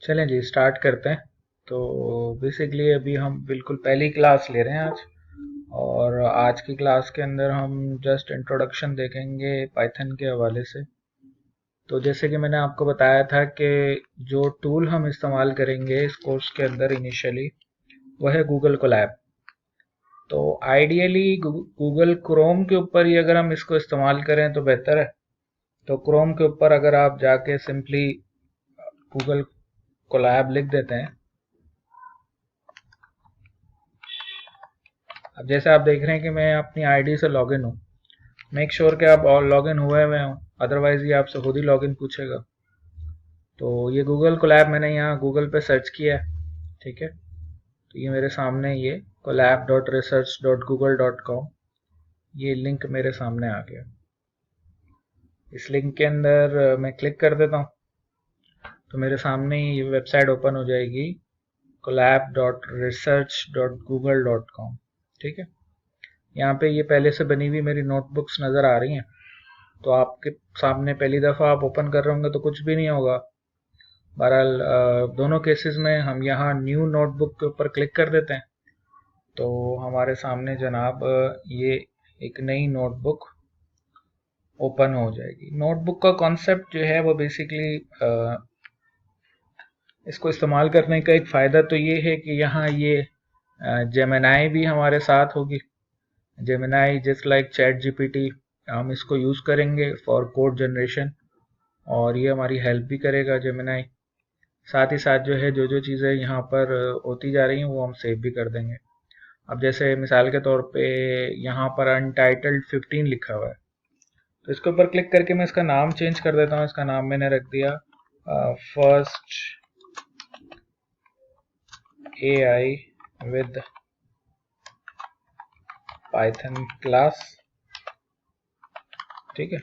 चलें जी स्टार्ट करते हैं। तो बेसिकली अभी हम बिल्कुल पहली क्लास ले रहे हैं आज, और आज की क्लास के अंदर हम जस्ट इंट्रोडक्शन देखेंगे पाइथन के हवाले से। तो जैसे कि मैंने आपको बताया था कि जो टूल हम इस्तेमाल करेंगे इस कोर्स के अंदर इनिशियली वह है गूगल कोलैब। तो आइडियली गूगल क्रोम के ऊपर ही अगर हम इसको इस्तेमाल करें तो बेहतर है। तो क्रोम के ऊपर अगर आप जाके सिंपली गूगल कोलैब लिख देते हैं, अब जैसे आप देख रहे हैं कि मैं अपनी आईडी से लॉगिन हूँ। मेक श्योर कि आप लॉगिन हुए हुए हों, अदरवाइज ये आपसे खुद ही लॉगिन पूछेगा। तो ये गूगल कोलैब मैंने यहाँ गूगल पे सर्च किया है, ठीक है। तो ये मेरे सामने ये collab.research.google.com ये लिंक मेरे सामने आ गया। इस लिंक के अंदर मैं क्लिक कर देता हूँ तो मेरे सामने ये वेबसाइट ओपन हो जाएगी collab.research.google.com, ठीक है। यहाँ पे ये पहले से बनी हुई मेरी नोटबुक्स नज़र आ रही हैं। तो आपके सामने पहली दफ़ा आप ओपन कर रहे होंगे तो कुछ भी नहीं होगा। बहरहाल दोनों केसेस में हम यहाँ न्यू नोटबुक के ऊपर क्लिक कर देते हैं तो हमारे सामने जनाब ये एक नई नोटबुक ओपन हो जाएगी। नोटबुक का कॉन्सेप्ट जो है वो बेसिकली इसको इस्तेमाल करने का एक फ़ायदा तो ये है कि यहाँ ये जेमिनाई भी हमारे साथ होगी। Gemini just like chat GPT, हम इसको यूज़ करेंगे फॉर कोड जनरेशन और ये हमारी हेल्प भी करेगा जेमिनाई। साथ ही साथ जो है जो चीज़ें यहाँ पर होती जा रही हैं वो हम सेव भी कर देंगे। अब जैसे मिसाल के तौर पे यहाँ पर अनटाइटल्ड 15 लिखा हुआ है, तो इसके ऊपर क्लिक करके मैं इसका नाम चेंज कर देता हूँ। इसका नाम मैंने रख दिया first AI with Python class, ठीक है।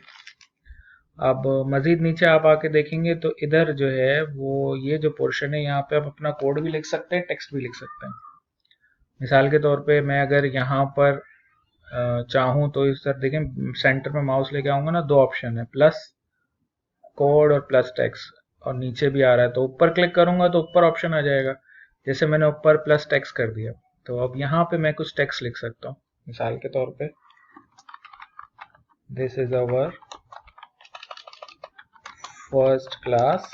अब मज़ीद नीचे आप आके देखेंगे तो इधर जो है वो ये जो पोर्शन है यहाँ पे आप अपना कोड भी लिख सकते हैं, टेक्स्ट भी लिख सकते हैं। मिसाल के तौर पे मैं अगर यहाँ पर चाहूँ तो इस तरह देखें, सेंटर में माउस लेके आऊँगा ना, दो ऑप्शन है, प्लस कोड और प्लस टेक्स्ट, और नीचे भी आ रहा है। तो ऊपर क्लिक करूँगा तो ऊपर ऑप्शन आ जाएगा। जैसे मैंने ऊपर प्लस टेक्स्ट कर दिया तो अब यहाँ पे मैं कुछ टेक्स्ट लिख सकता हूँ। मिसाल के तौर पे this is our first class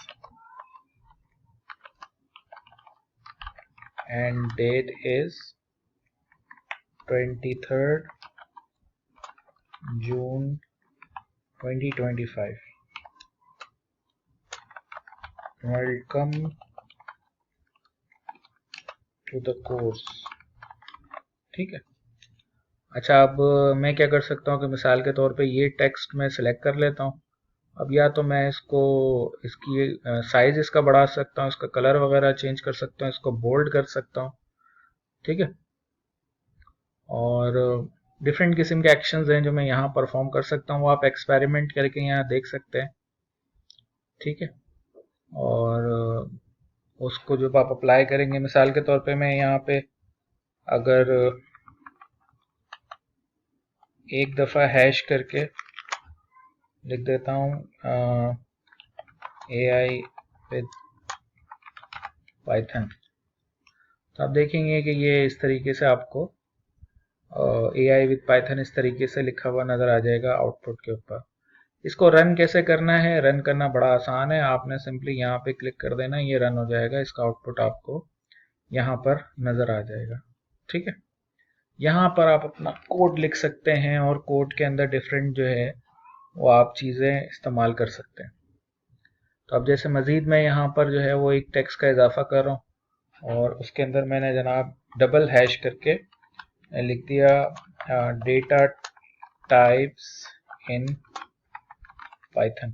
and date is 23rd June 2025. Welcome to the course, ठीक है। अच्छा, अब मैं क्या कर सकता हूँ कि मिसाल के तौर पे ये टेक्स्ट मैं सिलेक्ट कर लेता हूँ। अब या तो मैं इसको इसकी साइज इसका बढ़ा सकता हूँ, इसका कलर वगैरह चेंज कर सकता हूँ, इसको बोल्ड कर सकता हूँ, ठीक है। और डिफरेंट किस्म के एक्शंस हैं जो मैं यहाँ परफॉर्म कर सकता हूँ, वो आप एक्सपेरिमेंट करके यहाँ देख सकते हैं, ठीक है। और उसको जब आप अप्लाई करेंगे, मिसाल के तौर पे मैं यहाँ पे अगर एक दफ़ा हैश करके लिख देता हूँ AI विद पाइथन, तो आप देखेंगे कि ये इस तरीके से आपको AI विद पाइथन इस तरीके से लिखा हुआ नज़र आ जाएगा आउटपुट के ऊपर। इसको रन कैसे करना है? रन करना बड़ा आसान है। आपने सिंपली यहाँ पे क्लिक कर देना, ये रन हो जाएगा। इसका आउटपुट आपको यहाँ पर नज़र आ जाएगा, ठीक है। यहाँ पर आप अपना कोड लिख सकते हैं और कोड के अंदर डिफरेंट जो है वो आप चीज़ें इस्तेमाल कर सकते हैं। तो अब जैसे मज़ीद मैं यहाँ पर जो है वो एक टेक्स्ट का इजाफा कर रहा हूँ और उसके अंदर मैंने जनाब डबल हैश करके लिख दिया डेटा टाइप्स इन पाइथन।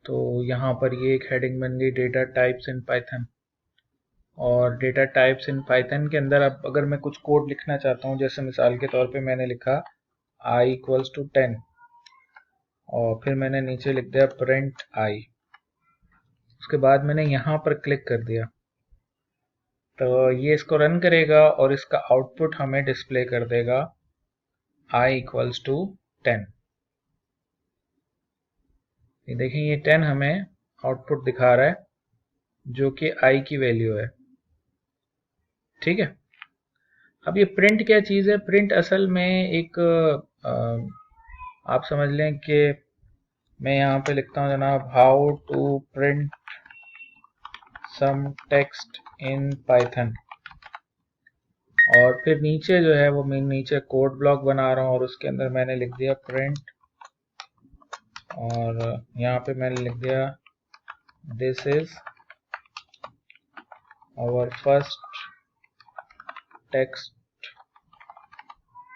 तो यहाँ पर ये एक हेडिंग बन गई, डेटा टाइप्स इन पाइथन। और डेटा टाइप्स इन पाइथन के अंदर अब अगर मैं कुछ कोड लिखना चाहता हूँ, जैसे मिसाल के तौर पे मैंने लिखा i इक्वल्स टू 10 और फिर मैंने नीचे लिख दिया प्रिंट i। उसके बाद मैंने यहाँ पर क्लिक कर दिया तो ये इसको रन करेगा और इसका आउटपुट हमें डिस्प्ले कर देगा i इक्वल्स टू 10। ये देखें, ये 10 हमें आउटपुट दिखा रहा है जो कि i की वैल्यू है। ठीक है, अब ये प्रिंट क्या चीज़ है? प्रिंट असल में एक आप समझ लें कि मैं यहाँ पे लिखता हूँ जनाब, how to print some text in Python, और फिर नीचे जो है वो मैं नीचे कोड ब्लॉक बना रहा हूँ और उसके अंदर मैंने लिख दिया प्रिंट, और यहाँ पे मैंने लिख दिया this is our first text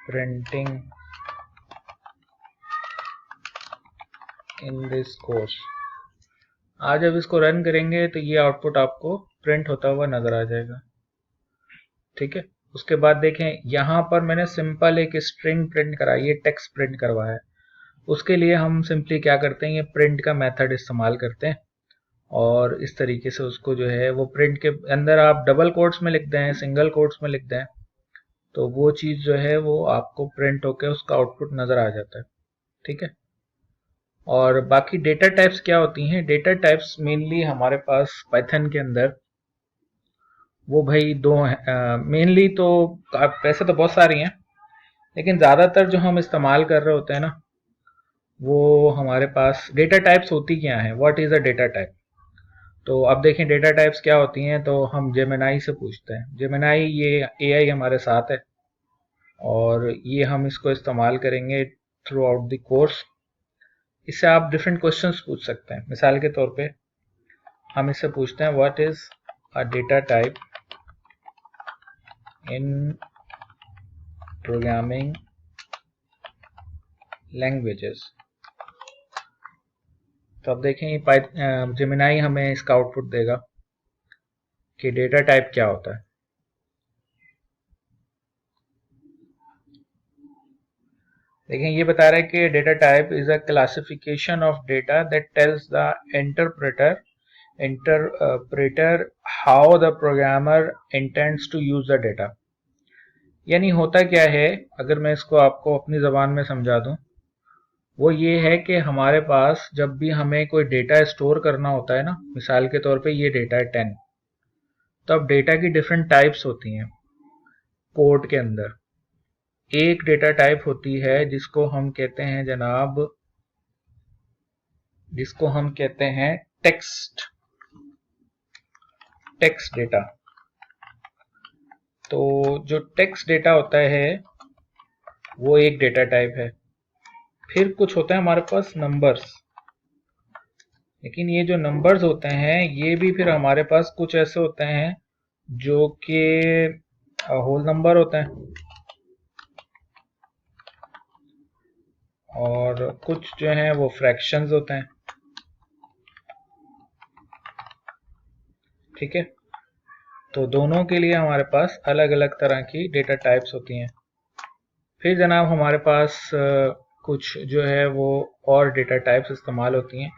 printing in this course. आज जब इसको रन करेंगे तो ये आउटपुट आपको प्रिंट होता हुआ नजर आ जाएगा। ठीक है, उसके बाद देखें यहाँ पर मैंने सिंपल एक स्ट्रिंग प्रिंट करा, ये टेक्स्ट प्रिंट करवाया है। उसके लिए हम सिंपली क्या करते हैं, ये प्रिंट का मेथड इस्तेमाल करते हैं और इस तरीके से उसको जो है वो प्रिंट के अंदर आप डबल कोट्स में लिख दें, सिंगल कोट्स में लिख दें, तो वो चीज़ जो है वो आपको प्रिंट होकर उसका आउटपुट नज़र आ जाता है। ठीक है, और बाकी डेटा टाइप्स क्या होती हैं? डेटा टाइप्स मेनली हमारे पास पाइथन के अंदर वो भाई दो हैं मेनली, तो वैसे तो बहुत सारी हैं, लेकिन ज़्यादातर जो हम इस्तेमाल कर रहे होते हैं ना, वो हमारे पास डेटा टाइप्स होती क्या हैं, what is a data type. तो अब देखें डेटा टाइप्स क्या होती हैं, तो हम जेमिनाई से पूछते हैं। जेमिनाई ये एआई हमारे साथ है और ये हम इसको इस्तेमाल करेंगे थ्रू आउट द कोर्स। इससे आप डिफरेंट क्वेश्चंस पूछ सकते हैं। मिसाल के तौर पे हम इससे पूछते हैं what is a data type in programming languages. तो अब देखें ये जेमिनाई हमें इसका आउटपुट देगा कि डेटा टाइप क्या होता है। देखें ये बता रहा है कि data type is a classification of data that tells the interpreter how the programmer intends to use the data. यानी होता क्या है, अगर मैं इसको आपको अपनी ज़बान में समझा दूं, वो ये है कि हमारे पास जब भी हमें कोई डेटा स्टोर करना होता है ना, मिसाल के तौर पे ये डेटा है 10, तो अब डेटा की डिफरेंट टाइप्स होती हैं कोड के अंदर। एक डेटा टाइप होती है जिसको हम कहते हैं जनाब, जिसको हम कहते हैं टेक्स्ट डेटा। तो जो टेक्स्ट डेटा होता है वो एक डेटा टाइप है। फिर कुछ होता है हमारे पास नंबर्स, लेकिन ये जो नंबर्स होते हैं ये भी फिर हमारे पास कुछ ऐसे होते हैं जो कि होल नंबर होते हैं, और कुछ जो हैं वो फ्रैक्शंस होते हैं। ठीक है, तो दोनों के लिए हमारे पास अलग अलग तरह की डेटा टाइप्स होती हैं। फिर जनाब हमारे पास कुछ जो है वो और डेटा टाइप्स इस्तेमाल होती हैं।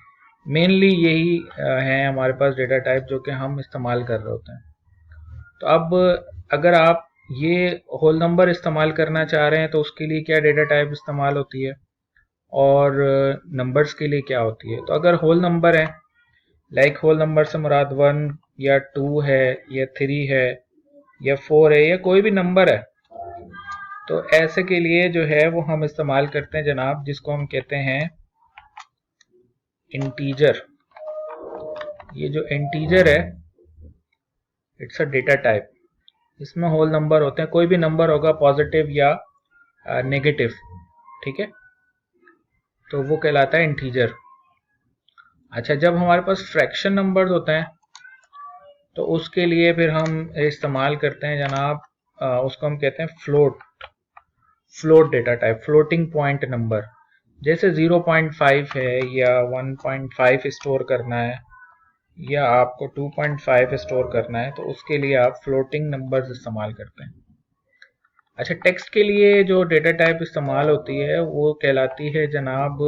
मेनली यही हैं हमारे पास डेटा टाइप जो कि हम इस्तेमाल कर रहे होते हैं। तो अब अगर आप ये होल नंबर इस्तेमाल करना चाह रहे हैं तो उसके लिए क्या डेटा टाइप इस्तेमाल होती है, और नंबर्स के लिए क्या होती है। तो अगर होल नंबर है, लाइक होल नंबर से मुराद 1 या 2 है या 3 है या 4 है या कोई भी नंबर है, तो ऐसे के लिए जो है वो हम इस्तेमाल करते हैं जनाब जिसको हम कहते हैं इंटीजर। ये जो इंटीजर है इट्स अ डेटा टाइप। इसमें होल नंबर होते हैं, कोई भी नंबर होगा पॉजिटिव या नेगेटिव। ठीक है, तो वो कहलाता है इंटीजर। अच्छा, जब हमारे पास फ्रैक्शन नंबर्स होते हैं तो उसके लिए फिर हम इस्तेमाल करते हैं जनाब उसको हम कहते हैं float data type, floating point number. जैसे 0.5 है या 1.5 स्टोर करना है या आपको 2.5 स्टोर करना है, तो उसके लिए आप फ्लोटिंग नंबर्स इस्तेमाल करते हैं। अच्छा, टेक्स्ट के लिए जो डेटा टाइप इस्तेमाल होती है वो कहलाती है जनाब,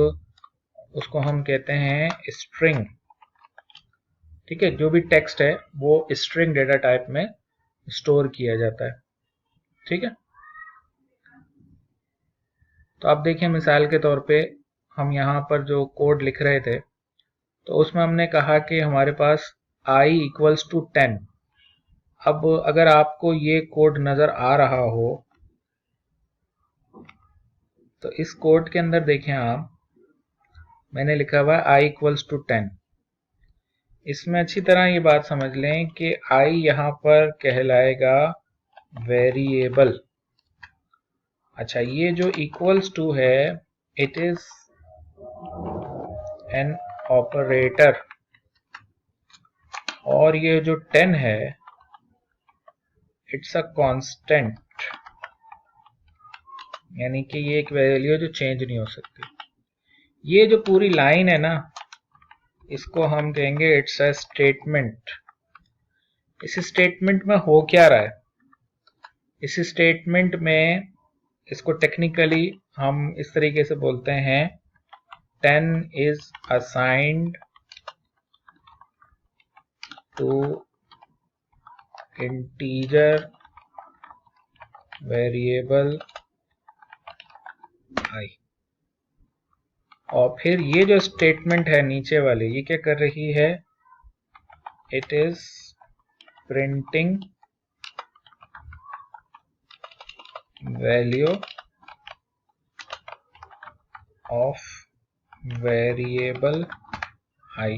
उसको हम कहते हैं स्ट्रिंग। ठीक है, जो भी टेक्स्ट है वो स्ट्रिंग डेटा टाइप में स्टोर किया जाता है। ठीक है, तो आप देखें मिसाल के तौर पे हम यहाँ पर जो कोड लिख रहे थे, तो उसमें हमने कहा कि हमारे पास i इक्वल्स टू 10। अब अगर आपको ये कोड नजर आ रहा हो तो इस कोड के अंदर देखें आप, मैंने लिखा हुआ है i इक्वल्स टू 10। इसमें अच्छी तरह ये बात समझ लें कि i यहाँ पर कहलाएगा वेरिएबल। अच्छा, ये जो इक्वल्स टू है इट इज एन ऑपरेटर, और ये जो 10 है इट्स अ कांस्टेंट, यानी कि ये एक वैल्यू है जो चेंज नहीं हो सकती। ये जो पूरी लाइन है ना, इसको हम कहेंगे इट्स अ स्टेटमेंट। इस स्टेटमेंट में हो क्या रहा है? इस स्टेटमेंट में इसको टेक्निकली हम इस तरीके से बोलते हैं 10 is assigned to integer variable i। और फिर ये जो स्टेटमेंट है नीचे वाली, ये क्या कर रही है? It is printing value of variable i।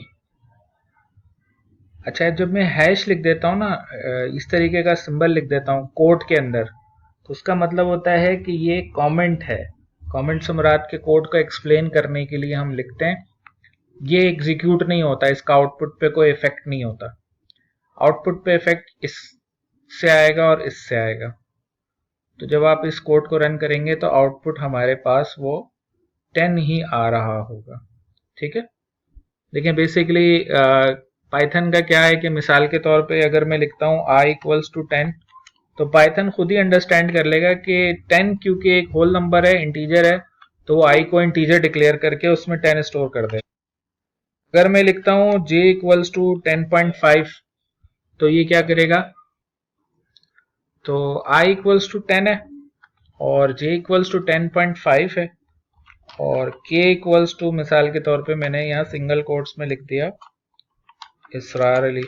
अच्छा, जब मैं हैश लिख देता हूँ ना, इस तरीके का सिंबल लिख देता हूँ कोड के अंदर, तो उसका मतलब होता है कि ये कमेंट है। कमेंट से मुराद के कोड को एक्सप्लेन करने के लिए हम लिखते हैं। ये एग्जीक्यूट नहीं होता, इसका आउटपुट पे कोई इफेक्ट नहीं होता। आउटपुट पे इफेक्ट इससे आएगा और इससे आएगा। तो जब आप इस कोड को रन करेंगे तो आउटपुट हमारे पास वो 10 ही आ रहा होगा। ठीक है, देखिए बेसिकली पाइथन का क्या है कि मिसाल के तौर पे अगर मैं लिखता हूँ i इक्वल्स टू 10, तो पाइथन खुद ही अंडरस्टैंड कर लेगा कि 10 क्योंकि एक होल नंबर है, इंटीजर है, तो वो i को इंटीजर डिक्लेयर करके उसमें 10 स्टोर कर दे। अगर मैं लिखता हूँ j इक्वल्स टू 10.5, तो ये क्या करेगा? तो i इक्वल्स टू 10 है और j इक्वल्स टू 10.5 है और k इक्वल्स टू, मिसाल के तौर पे मैंने यहाँ सिंगल कोट्स में लिख दिया इसरार अली।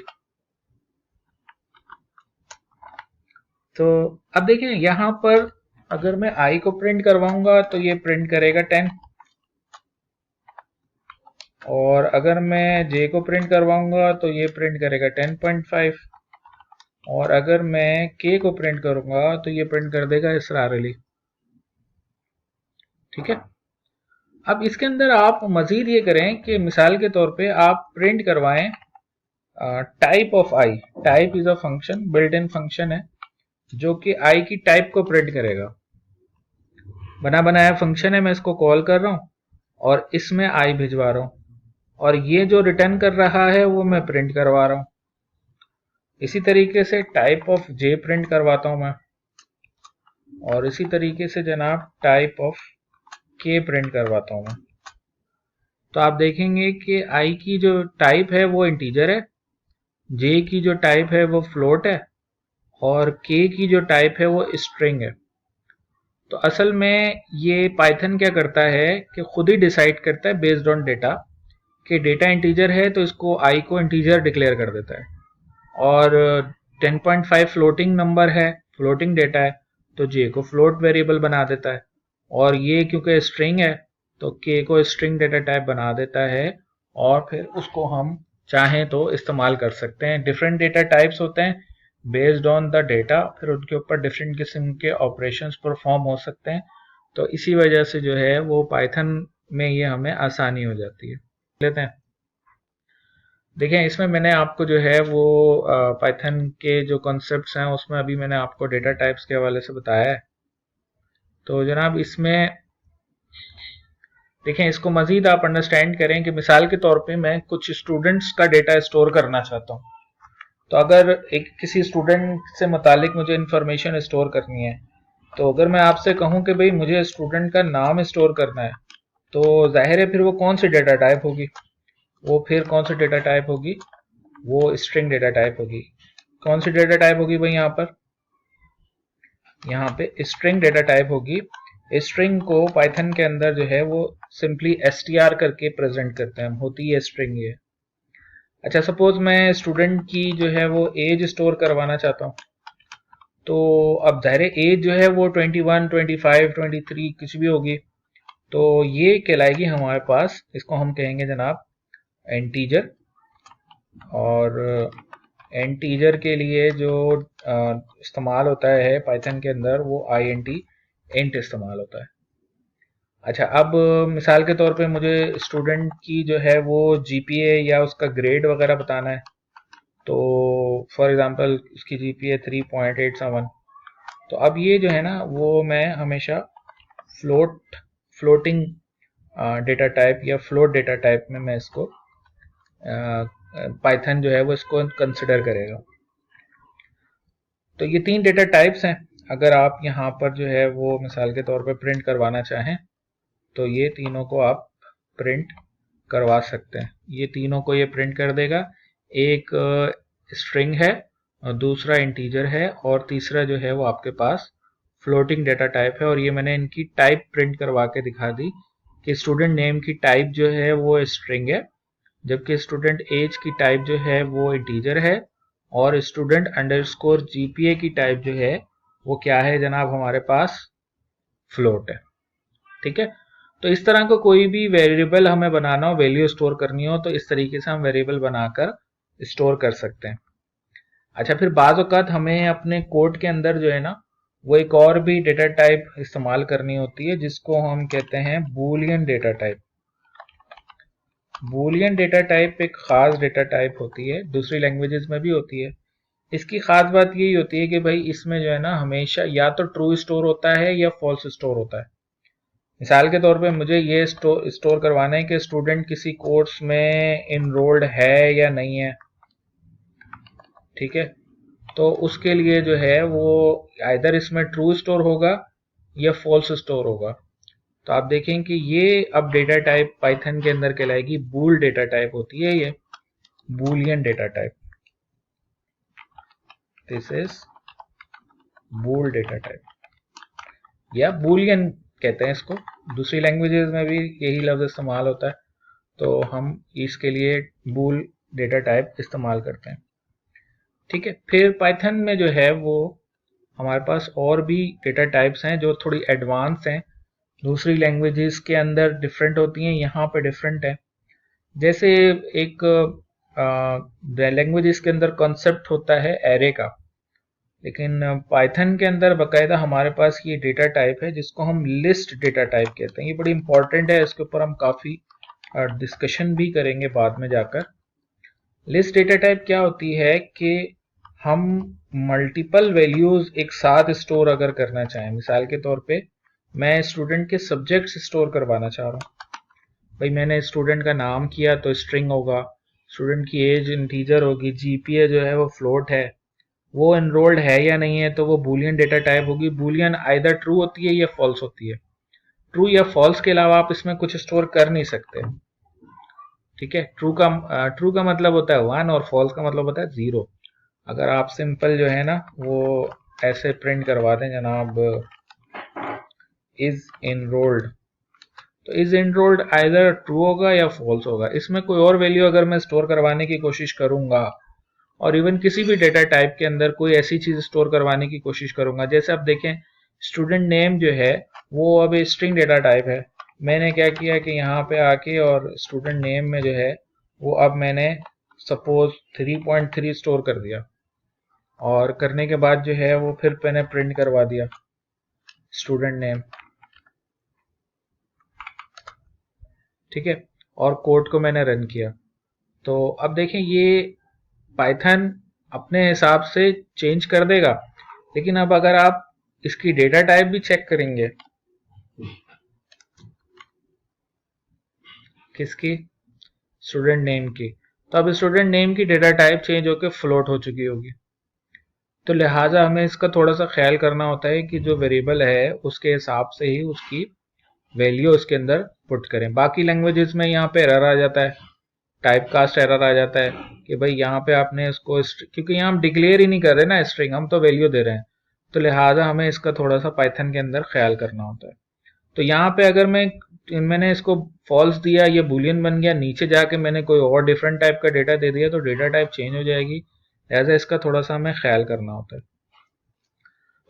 तो अब देखें यहां पर अगर मैं i को प्रिंट करवाऊंगा तो ये प्रिंट करेगा 10, और अगर मैं j को प्रिंट करवाऊंगा तो ये प्रिंट करेगा 10.5, और अगर मैं k को प्रिंट करूंगा तो ये प्रिंट कर देगा इसरार अली। ठीक है, अब इसके अंदर आप मजीद ये करें कि मिसाल के तौर पे आप प्रिंट करवाएं type of i। Type is a function, built in function है जो कि i की टाइप को प्रिंट करेगा। बना बनाया फंक्शन है, मैं इसको कॉल कर रहा हूं और इसमें i भिजवा रहा हूं, और ये जो रिटर्न कर रहा है वो मैं प्रिंट करवा रहा हूं। इसी तरीके से टाइप ऑफ j प्रिंट करवाता हूं मैं, और इसी तरीके से जनाब टाइप ऑफ k प्रिंट करवाता हूं मैं। तो आप देखेंगे कि i की जो टाइप है वो इंटीजर है, j की जो टाइप है वो फ्लोट है, और k की जो टाइप है वो स्ट्रिंग है। तो असल में ये पाइथन क्या करता है कि खुद ही डिसाइड करता है बेस्ड ऑन डेटा, कि डेटा इंटीजर है तो इसको i को इंटीजर डिक्लेयर कर देता है, और 10.5 फ्लोटिंग नंबर है, फ्लोटिंग डेटा है, तो j को फ्लोट वेरिएबल बना देता है, और ये क्योंकि स्ट्रिंग है तो k को स्ट्रिंग डेटा टाइप बना देता है, और फिर उसको हम चाहें तो इस्तेमाल कर सकते हैं। डिफरेंट डेटा टाइप्स होते हैं बेस्ड ऑन द डेटा, फिर उनके ऊपर डिफरेंट किस्म के ऑपरेशंस परफॉर्म हो सकते हैं। तो इसी वजह से जो है वो पाइथन में ये हमें आसानी हो जाती है। लेते हैं, देखें इसमें मैंने आपको जो है वो पाइथन के जो कॉन्सेप्ट्स हैं उसमें अभी मैंने आपको डेटा टाइप्स के हवाले से बताया है। तो जनाब इसमें देखें, इसको मजीद आप अंडरस्टैंड करें कि मिसाल के तौर पे मैं कुछ स्टूडेंट्स का डेटा स्टोर करना चाहता हूँ। तो अगर एक किसी स्टूडेंट से मुतालिक मुझे इंफॉर्मेशन स्टोर करनी है, तो अगर मैं आपसे कहूं कि भाई मुझे स्टूडेंट का नाम स्टोर करना है, तो जाहिर है फिर वो कौन सी डेटा टाइप होगी? वो फिर कौन सी डेटा टाइप होगी? वो स्ट्रिंग डेटा टाइप होगी। कौन सी डेटा टाइप होगी भाई? यहाँ पे स्ट्रिंग डेटा टाइप होगी। स्ट्रिंग को पाइथन के अंदर जो है वो सिंपली str करके प्रेजेंट करते हैं, होती है स्ट्रिंग ये। अच्छा, सपोज मैं स्टूडेंट की जो है वो एज स्टोर करवाना चाहता हूँ, तो अब जाहिर एज जो है वो 21, 25, 23 कुछ भी होगी, तो ये कहलाएगी हमारे पास, इसको हम कहेंगे जनाब इंटीजर। और इंटीजर के लिए जो इस्तेमाल होता है पाइथन के अंदर, वो इंट इस्तेमाल होता है। अच्छा, अब मिसाल के तौर पे मुझे स्टूडेंट की जो है वो जीपीए या उसका ग्रेड वगैरह बताना है, तो फॉर एग्जांपल उसकी जीपीए 3.87। तो अब ये जो है ना वो मैं हमेशा फ्लोटिंग डेटा टाइप या फ्लोट डेटा टाइप में मैं इसको पाइथन जो है वो इसको कंसिडर करेगा। तो ये 3 डेटा टाइप्स हैं। अगर आप यहाँ पर जो है वो मिसाल के तौर पे प्रिंट करवाना चाहें, तो ये तीनों को आप प्रिंट करवा सकते हैं। ये तीनों को ये प्रिंट कर देगा। एक स्ट्रिंग है, और दूसरा इंटीजर है, और तीसरा जो है वो आपके पास फ्लोटिंग डेटा टाइप है। और ये मैंने इनकी टाइप प्रिंट करवा के दिखा दी कि स्टूडेंट नेम की टाइप जो है वो स्ट्रिंग है, जबकि स्टूडेंट एज की टाइप जो है वो इंटीजर है, और स्टूडेंट अंडरस्कोर जीपीए की टाइप जो है वो क्या है जनाब, हमारे पास फ्लोट है। ठीक है, तो इस तरह का कोई भी वेरिएबल हमें बनाना हो, वैल्यू स्टोर करनी हो, तो इस तरीके से हम वेरिएबल बनाकर स्टोर कर सकते हैं। अच्छा, फिर बाज़ औक़ात हमें अपने कोड के अंदर जो है ना वो एक और भी डेटा टाइप इस्तेमाल करनी होती है, जिसको हम कहते हैं Boolean data type. Boolean data type एक खास डेटा टाइप होती है, दूसरी लैंग्वेजेस में भी होती है। इसकी खास बात यही होती है कि भाई इसमें जो है ना हमेशा या तो ट्रू स्टोर होता है या फॉल्स स्टोर होता है। मिसाल के तौर पे मुझे ये स्टोर करवाना है कि स्टूडेंट किसी कोर्स में इनरोल्ड है या नहीं है। ठीक है, तो उसके लिए जो है वो आइदर इसमें ट्रू स्टोर होगा या फॉल्स स्टोर होगा। तो आप देखें कि ये अब डेटा टाइप पाइथन के अंदर कहलाएगी बूल डेटा टाइप होती है, ये Boolean data type. This is bool data type या बूलियन कहते हैं इसको। दूसरी लैंग्वेजेस में भी यही लफ्ज इस्तेमाल होता है, तो हम इसके लिए बूल डेटा टाइप इस्तेमाल करते हैं। ठीक है, फिर पाइथन में जो है वो हमारे पास और भी डेटा टाइप्स हैं जो थोड़ी एडवांस हैं, दूसरी लैंग्वेजेस के अंदर डिफरेंट होती हैं, यहाँ पे डिफरेंट है। जैसे एक लैंग्वेजेस के अंदर कॉन्सेप्ट होता है एरे का, लेकिन पाइथन के अंदर बाकायदा हमारे पास ये डेटा टाइप है जिसको हम लिस्ट डेटा टाइप कहते हैं। ये बड़ी इंपॉर्टेंट है, इसके ऊपर हम काफ़ी डिस्कशन भी करेंगे बाद में जाकर। लिस्ट डेटा टाइप क्या होती है कि हम मल्टीपल वैल्यूज एक साथ स्टोर अगर करना चाहें, मिसाल के तौर पे मैं स्टूडेंट के सब्जेक्ट्स स्टोर करवाना चाह रहा हूँ। भाई मैंने स्टूडेंट का नाम किया तो स्ट्रिंग होगा, स्टूडेंट की एज इंटीजर होगी, जीपीए जो है वो फ्लोट है, वो एनरोल्ड है या नहीं है तो वो बूलियन डेटा टाइप होगी। बूलियन आइदर ट्रू होती है या फॉल्स होती है। ट्रू या फॉल्स के अलावा आप इसमें कुछ स्टोर कर नहीं सकते। ठीक है, ट्रू का मतलब होता है 1 और फॉल्स का मतलब होता है 0। अगर आप सिंपल जो है ना वो ऐसे प्रिंट करवा दें जनाब इज इनरोल्ड, तो इज इनरोल्ड आइदर ट्रू होगा या फॉल्स होगा। इसमें कोई और वैल्यू अगर मैं स्टोर करवाने की कोशिश करूंगा, और इवन किसी भी डेटा टाइप के अंदर कोई ऐसी चीज स्टोर करवाने की कोशिश करूंगा, जैसे आप देखें स्टूडेंट नेम जो है वो अब स्ट्रिंग डेटा टाइप है। मैंने क्या किया कि यहाँ पे आके और स्टूडेंट नेम में जो है वो अब मैंने सपोज 3.3 स्टोर कर दिया, और करने के बाद जो है वो फिर मैंने प्रिंट करवा दिया स्टूडेंट नेम। ठीक है, और कोड को मैंने रन किया, तो अब देखें ये पाइथन अपने हिसाब से चेंज कर देगा। लेकिन अब अगर आप इसकी डेटा टाइप भी चेक करेंगे, किसकी, स्टूडेंट नेम की, तो अब स्टूडेंट नेम की डेटा टाइप चेंज होकर फ्लोट हो चुकी होगी। तो लिहाजा हमें इसका थोड़ा सा ख्याल करना होता है कि जो वेरिएबल है उसके हिसाब से ही उसकी वैल्यू उसके अंदर पुट करें। बाकी लैंग्वेजेस में यहाँ पे एरर आ जाता है, टाइप कास्ट एरर आ जाता है कि भाई यहाँ पे आपने इसको, क्योंकि यहाँ हम डिक्लेयर ही नहीं कर रहे ना स्ट्रिंग, हम तो वैल्यू दे रहे हैं, तो लिहाजा हमें इसका थोड़ा सा पाइथन के अंदर ख्याल करना होता है। तो यहाँ पे अगर मैं मैंने इसको फॉल्स दिया, ये बूलियन बन गया, नीचे जाके मैंने कोई और डिफरेंट टाइप का डेटा दे दिया तो डेटा टाइप चेंज हो जाएगी। लिहाजा इसका थोड़ा सा हमें ख्याल करना होता है।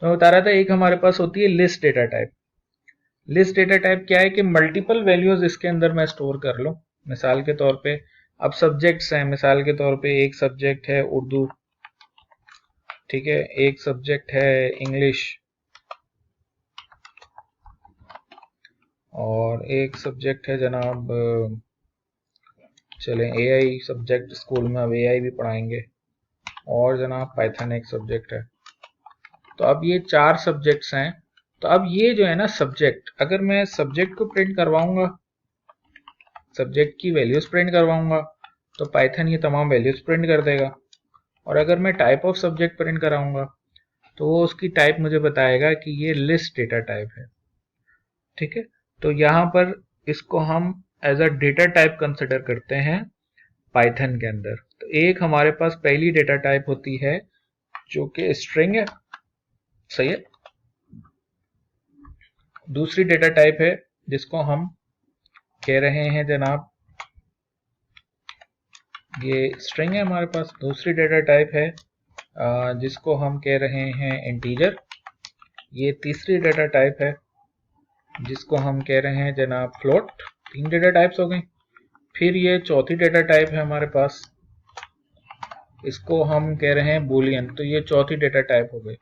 तो मैं बता रहा था एक हमारे पास होती है list data type. List data type क्या है कि मल्टीपल वैल्यूज इसके अंदर मैं स्टोर कर लूँ। मिसाल के तौर पे अब सब्जेक्ट्स हैं, मिसाल के तौर पे एक सब्जेक्ट है उर्दू, ठीक है, एक सब्जेक्ट है इंग्लिश, और एक सब्जेक्ट है जनाब, चलें एआई सब्जेक्ट, स्कूल में अब एआई भी पढ़ाएंगे, और जनाब पाइथन एक सब्जेक्ट है। तो अब ये 4 सब्जेक्ट्स हैं। तो अब ये जो है ना सब्जेक्ट, अगर मैं सब्जेक्ट को प्रिंट करवाऊंगा, सब्जेक्ट की वैल्यूज प्रिंट करवाऊंगा, तो पाइथन ये तमाम वैल्यूज प्रिंट कर देगा। और अगर मैं टाइप ऑफ सब्जेक्ट प्रिंट कराऊंगा तो वो उसकी टाइप मुझे बताएगा कि ये लिस्ट डेटा टाइप है, ठीक है। तो यहाँ पर इसको हम as a data type consider करते हैं पाइथन के अंदर। तो एक हमारे पास पहली डेटा टाइप होती है जो कि स्ट्रिंग है, सही है। दूसरी डेटा टाइप है जिसको हम कह रहे हैं जनाब, ये स्ट्रिंग है हमारे पास। दूसरी डेटा टाइप है जिसको हम कह रहे हैं इंटीजर। ये तीसरी डेटा टाइप है जिसको हम कह रहे हैं जनाब फ्लोट। 3 डेटा टाइप्स हो गई। फिर ये चौथी डेटा टाइप है हमारे पास, इसको हम कह रहे हैं बूलियन, तो ये चौथी डेटा टाइप हो गई।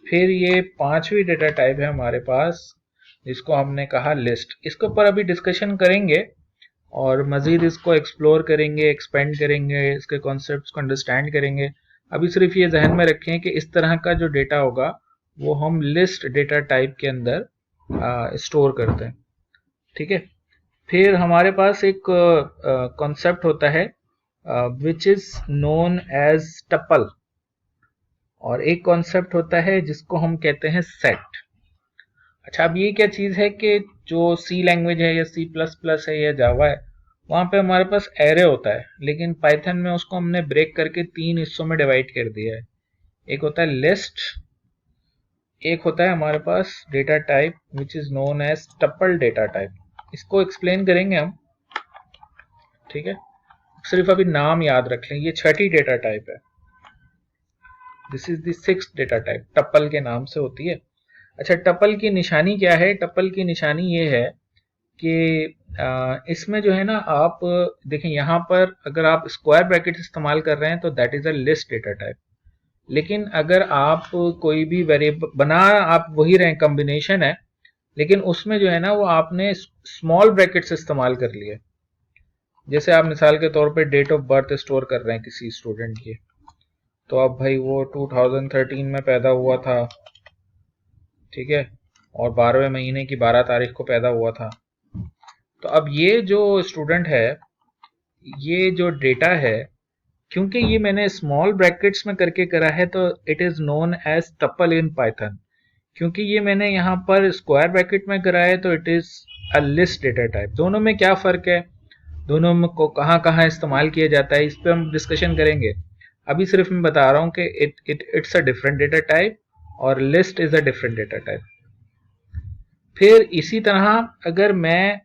फिर ये 5वीं डेटा टाइप है हमारे पास जिसको हमने कहा लिस्ट। इसके ऊपर अभी डिस्कशन करेंगे और मज़ीद इसको एक्सप्लोर करेंगे, एक्सपेंड करेंगे, इसके कॉन्सेप्ट्स को अंडरस्टैंड करेंगे। अभी सिर्फ ये जहन में रखें कि इस तरह का जो डेटा होगा वो हम लिस्ट डेटा टाइप के अंदर स्टोर करते हैं, ठीक है। फिर हमारे पास एक कॉन्सेप्ट होता है which is known as tuple, और एक कॉन्सेप्ट होता है जिसको हम कहते हैं सेट। अच्छा, अब ये क्या चीज़ है कि जो सी लैंग्वेज है या सी प्लस प्लस है या जावा है, वहाँ पे हमारे पास एरे होता है, लेकिन पाइथन में उसको हमने ब्रेक करके 3 हिस्सों में डिवाइड कर दिया है। एक होता है लिस्ट, एक होता है हमारे पास data type which is known as tuple data type. इसको एक्सप्लेन करेंगे हम, ठीक है। सिर्फ अभी नाम याद रख लें, ये छठी डेटा टाइप है। This is the 6th data type, tuple के नाम से होती है। अच्छा, टपल की निशानी क्या है? टपल की निशानी ये है कि इसमें जो है ना, आप देखें यहाँ पर अगर आप स्क्वायर ब्रैकेट इस्तेमाल कर रहे हैं तो that is a list data type. लेकिन अगर आप कोई भी वेरिएबल बना, आप वही रहे, कॉम्बिनेशन है, लेकिन उसमें जो है ना वो आपने स्मॉल ब्रैकेट्स इस्तेमाल कर लिए। जैसे आप मिसाल के तौर पे डेट ऑफ बर्थ स्टोर कर रहे हैं किसी स्टूडेंट की, तो अब भाई वो 2013 में पैदा हुआ था, ठीक है, और 12वें महीने की 12 तारीख को पैदा हुआ था। तो अब ये जो स्टूडेंट है, ये जो डेटा है, क्योंकि ये मैंने स्मॉल ब्रैकेट्स में करके करा है तो it is known as tuple in Python. क्योंकि ये मैंने यहाँ पर स्क्वायर ब्रैकेट में करा है तो it is a list data type. दोनों में क्या फ़र्क है, दोनों में को कहाँ कहाँ इस्तेमाल किया जाता है, इस पर हम डिस्कशन करेंगे। अभी सिर्फ मैं बता रहा हूँ कि it's a different data type और list is a different data type. फिर इसी तरह अगर मैं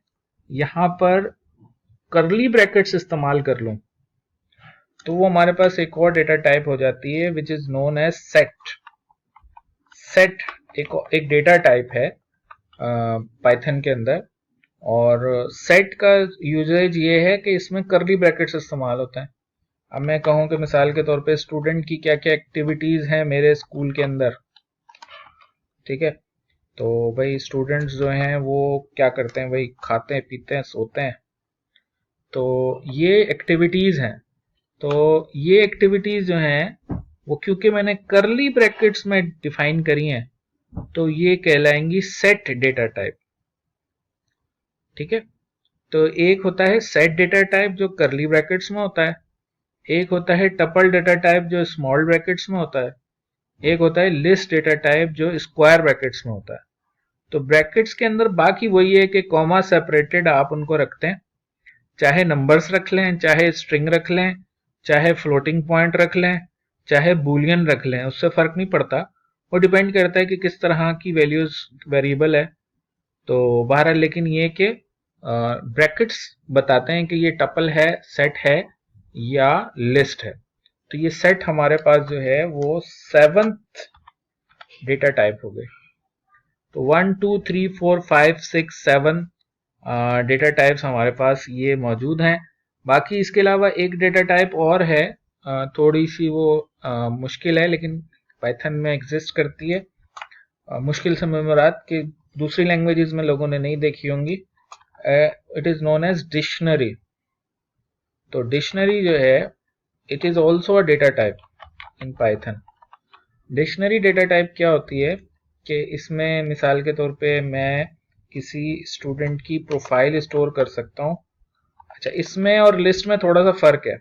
यहाँ पर करली ब्रैकेट्स इस्तेमाल कर लूँ तो वो हमारे पास एक और डेटा टाइप हो जाती है which is known as set. Set एक डेटा टाइप है पाइथन के अंदर, और सेट का यूजेज ये है कि इसमें करली ब्रैकेट्स इस्तेमाल होता है। अब मैं कहूँ कि मिसाल के तौर पे स्टूडेंट की क्या क्या एक्टिविटीज़ हैं मेरे स्कूल के अंदर, ठीक है, तो भाई स्टूडेंट्स जो हैं वो क्या करते हैं, भाई खाते हैं, पीते हैं, सोते हैं। तो ये एक्टिविटीज़ हैं। तो ये एक्टिविटीज़ जो हैं वो क्योंकि मैंने करली ब्रैकेट्स में डिफाइन करी हैं तो ये कहलाएंगी सेट डेटा टाइप, ठीक है। तो एक होता है सेट डेटा टाइप जो करली ब्रैकेट्स में होता है, एक होता है टपल डेटा टाइप जो स्मॉल ब्रैकेट्स में होता है, एक होता है लिस्ट डेटा टाइप जो स्क्वायर ब्रैकेट्स में होता है। तो ब्रैकेट्स के अंदर बाकी वही है कि कॉमा सेपरेटेड आप उनको रखते हैं, चाहे नंबर्स रख लें, चाहे स्ट्रिंग रख लें, चाहे फ्लोटिंग पॉइंट रख लें, चाहे बूलियन रख लें, उससे फर्क नहीं पड़ता। वो डिपेंड करता है कि किस तरह की वैल्यूज वेरिएबल है। तो बहरहाल लेकिन ये कि ब्रैकेट्स बताते हैं कि ये टपल है, सेट है या लिस्ट है। तो ये सेट हमारे पास जो है वो 7th डेटा टाइप हो गए। तो 1 2 3 4 5 6 7 डेटा टाइप्स हमारे पास ये मौजूद हैं। बाकी इसके अलावा एक डेटा टाइप और है, थोड़ी सी वो मुश्किल है लेकिन पाइथन में एग्जिस्ट करती है। मुश्किल से मुराद कि दूसरी लैंग्वेजेस में लोगों ने नहीं देखी होंगी। It is known as dictionary. तो डिक्शनरी जो है it is also a data type in Python. Dictionary data type क्या होती है कि इसमें मिसाल के तौर पे मैं किसी स्टूडेंट की प्रोफाइल स्टोर कर सकता हूँ। अच्छा, इसमें और लिस्ट में थोड़ा सा फर्क है।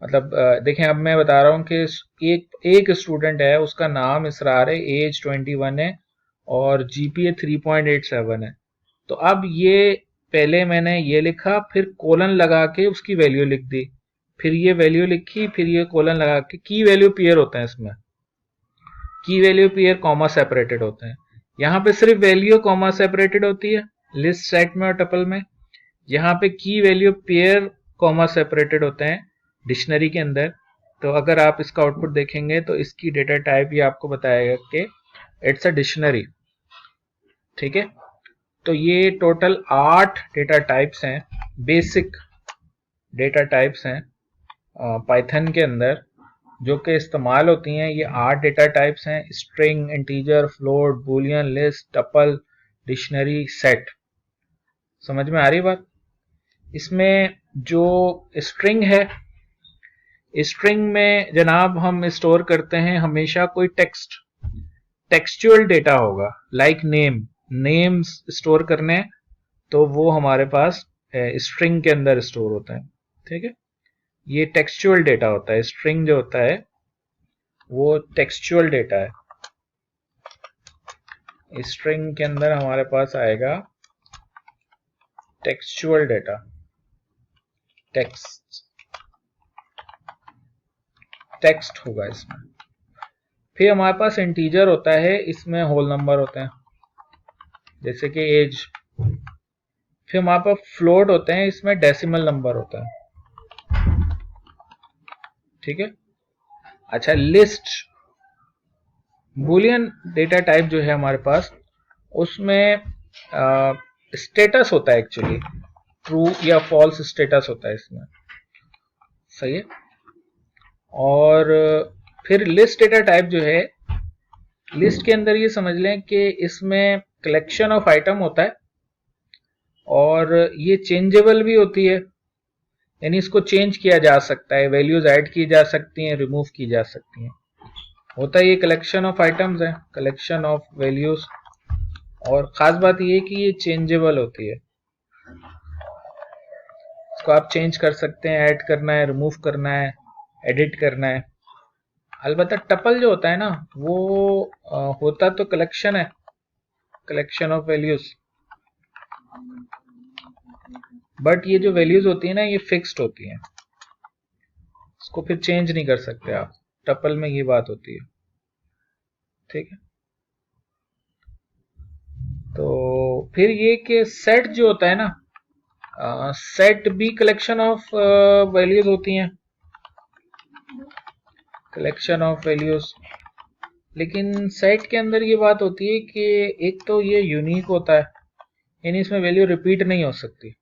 मतलब देखें, अब मैं बता रहा हूँ कि एक स्टूडेंट है, उसका नाम इसरार है, एज 21 है और जीपीए 3.87 है। तो अब ये पहले मैंने ये लिखा, फिर कोलन लगा के उसकी वैल्यू लिख दी, फिर ये वैल्यू लिखी, फिर ये कोलन लगा के। की वैल्यू पेयर होता है इसमें, की वैल्यू पेयर कॉमा सेपरेटेड होते हैं। यहाँ पे सिर्फ वैल्यू कॉमा सेपरेटेड होती है लिस्ट, सेट में और टपल में। यहाँ पे की वैल्यू पेयर कॉमा सेपरेटेड होते हैं डिक्शनरी के अंदर। तो अगर आप इसका आउटपुट देखेंगे तो इसकी डेटा टाइप ये आपको बताएगा कि इट्स अ डिक्शनरी। ठीक है, तो ये टोटल 8 डेटा टाइप्स हैं, बेसिक डेटा टाइप्स हैं पाइथन के अंदर जो कि इस्तेमाल होती हैं। ये 8 डेटा टाइप्स हैं: string, integer, float, Boolean, list, tuple, dictionary, set. समझ में आ रही बात? इसमें जो स्ट्रिंग है, स्ट्रिंग में जनाब हम स्टोर करते हैं हमेशा कोई टेक्सचुअल डेटा होगा, लाइक नेम्स स्टोर करने हैं तो वो हमारे पास स्ट्रिंग के अंदर स्टोर होता है। ठीक है, ये टेक्सचुअल डेटा होता है। स्ट्रिंग जो होता है वो टेक्सचुअल डेटा है। स्ट्रिंग के अंदर हमारे पास आएगा टेक्सचुअल डेटा, टेक्स्ट होगा इसमें। फिर हमारे पास इंटीजर होता है, इसमें होल नंबर होते हैं जैसे कि एज। फिर हमारे पास फ्लोट होते हैं, इसमें डेसिमल नंबर होता है। ठीक है, अच्छा, लिस्ट बुलियन डेटा टाइप जो है हमारे पास, उसमें स्टेटस होता है, एक्चुअली ट्रू या फॉल्स स्टेटस होता है इसमें। सही है। और फिर लिस्ट डेटा टाइप जो है, लिस्ट के अंदर ये समझ लें कि इसमें कलेक्शन ऑफ आइटम होता है और ये चेंजेबल भी होती है, यानी इसको चेंज किया जा सकता है, वैल्यूज ऐड की जा सकती हैं, रिमूव की जा सकती हैं। होता है ये कलेक्शन ऑफ आइटम्स है, कलेक्शन ऑफ वैल्यूज। और खास बात ये कि ये चेंजेबल होती है, इसको आप चेंज कर सकते हैं, ऐड करना है, रिमूव करना है, एडिट करना है। अलबत्ता टपल जो होता है ना, वो होता तो कलेक्शन है, कलेक्शन ऑफ वैल्यूज, बट ये जो वैल्यूज होती है ना, ये फिक्स्ड होती हैं, इसको फिर चेंज नहीं कर सकते आप। टपल में ये बात होती है। ठीक है, तो फिर ये कि सेट जो होता है ना, सेट भी कलेक्शन ऑफ वैल्यूज होती हैं, कलेक्शन ऑफ वैल्यूज। लेकिन सेट के अंदर ये बात होती है कि एक तो ये यूनिक होता है, यानी इसमें वैल्यू रिपीट नहीं हो सकती।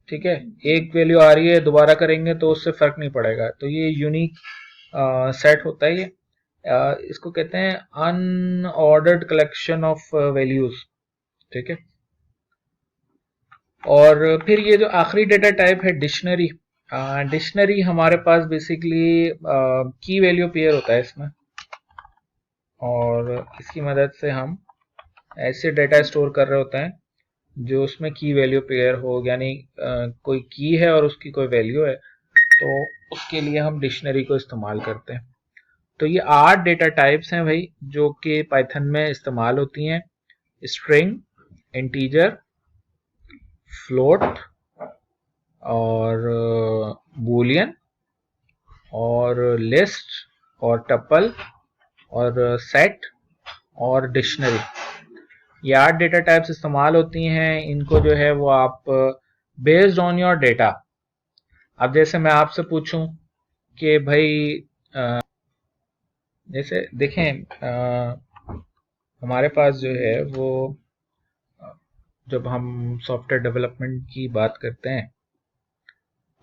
ठीक है, एक वैल्यू आ रही है, दोबारा करेंगे तो उससे फर्क नहीं पड़ेगा, तो ये यूनिक सेट होता है। ये इसको कहते हैं अनऑर्डर्ड कलेक्शन ऑफ वैल्यूज। ठीक है, और फिर ये जो आखिरी डेटा टाइप है डिक्शनरी, डिक्शनरी हमारे पास बेसिकली की वैल्यू पेयर होता है इसमें, और इसकी मदद से हम ऐसे डेटा स्टोर कर रहे होते हैं जो उसमें की वैल्यू पेयर हो, यानी कोई की है और उसकी कोई वैल्यू है, तो उसके लिए हम डिक्शनरी को इस्तेमाल करते हैं। तो ये 8 डेटा टाइप्स हैं भाई जो कि पाइथन में इस्तेमाल होती हैं: स्ट्रिंग, इंटीजर, फ्लोट और बूलियन और लिस्ट और टपल और सेट और डिक्शनरी। ये 8 डेटा टाइप्स इस्तेमाल होती हैं, इनको जो है वो आप बेस्ड ऑन योर डेटा, अब जैसे मैं आपसे पूछूं कि भाई जैसे देखें हमारे पास जो है वो जब हम सॉफ्टवेयर डेवलपमेंट की बात करते हैं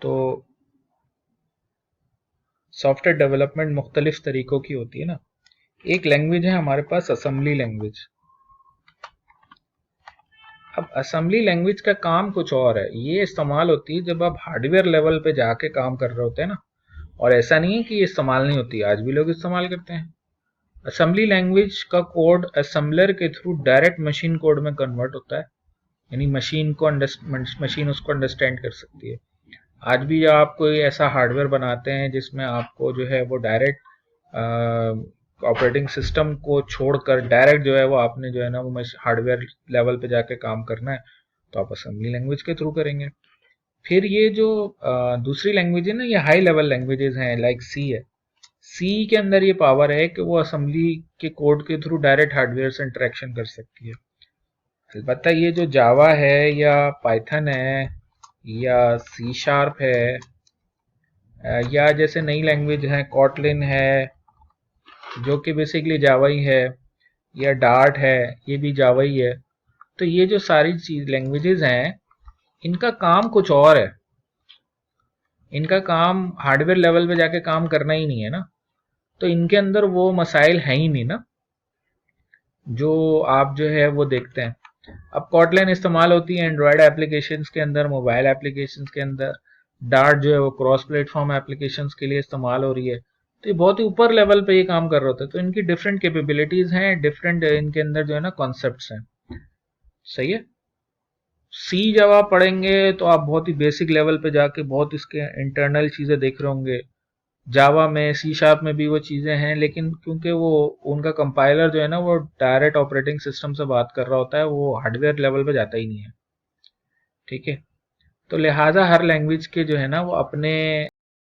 तो सॉफ्टवेयर डेवलपमेंट मुख्तलिफ तरीकों की होती है ना। एक लैंग्वेज है हमारे पास असेंबली लैंग्वेज। अब असेंबली लैंग्वेज का काम कुछ और है, ये इस्तेमाल होती है जब आप हार्डवेयर लेवल पे जाके काम कर रहे होते हैं ना, और ऐसा नहीं है कि ये इस्तेमाल नहीं होती, आज भी लोग इस्तेमाल करते हैं। असेंबली लैंग्वेज का कोड असेंबलर के थ्रू डायरेक्ट मशीन कोड में कन्वर्ट होता है, यानी मशीन उसको अंडरस्टैंड कर सकती है। आज भी आप कोई ऐसा हार्डवेयर बनाते हैं जिसमें आपको जो है वो डायरेक्ट ऑपरेटिंग सिस्टम को छोड़कर डायरेक्ट जो है वो आपने जो है ना वो हार्डवेयर लेवल पे जाके काम करना है, तो आप असेंबली लैंग्वेज के थ्रू करेंगे। फिर ये जो दूसरी लैंग्वेज है ना, ये हाई लेवल लैंग्वेजेस हैं, लाइक सी है। सी के अंदर ये पावर है कि वो असेंबली के कोड के थ्रू डायरेक्ट हार्डवेयर से इंटरेक्शन कर सकती है। अलबत्ता ये जो जावा है या पाइथन है या सी शार्प है या जैसे नई लैंग्वेज है कॉटलिन है जो कि बेसिकली जावा ही है, या डार्ट है ये भी जावा ही है, तो ये जो सारी चीज लैंग्वेजेस हैं इनका काम कुछ और है। इनका काम हार्डवेयर लेवल पे जाके काम करना ही नहीं है ना, तो इनके अंदर वो मसाइल हैं ही नहीं ना जो आप जो है वो देखते हैं। अब कॉटलैन इस्तेमाल होती है एंड्रॉयड एप्लीकेशंस के अंदर, मोबाइल एप्लीकेशंस के अंदर। डार्ट जो है वो क्रॉस प्लेटफॉर्म एप्लीकेशंस के लिए इस्तेमाल हो रही है। तो ये बहुत ही ऊपर लेवल पे ये काम कर रहे होते हैं, तो इनकी डिफरेंट कैपेबिलिटीज हैं, डिफरेंट इनके अंदर जो है ना कॉन्सेप्ट्स हैं। सही है। सी जब आप पढ़ेंगे तो आप बहुत ही बेसिक लेवल पे जाके बहुत इसके इंटरनल चीजें देख रहे होंगे। जावा में सी शार्प में भी वो चीजें हैं, लेकिन क्योंकि वो उनका कंपाइलर जो है ना वो डायरेक्ट ऑपरेटिंग सिस्टम से बात कर रहा होता है, वो हार्डवेयर लेवल पे जाता ही नहीं है। ठीक है। तो लिहाजा हर लैंग्वेज के जो है ना वो अपने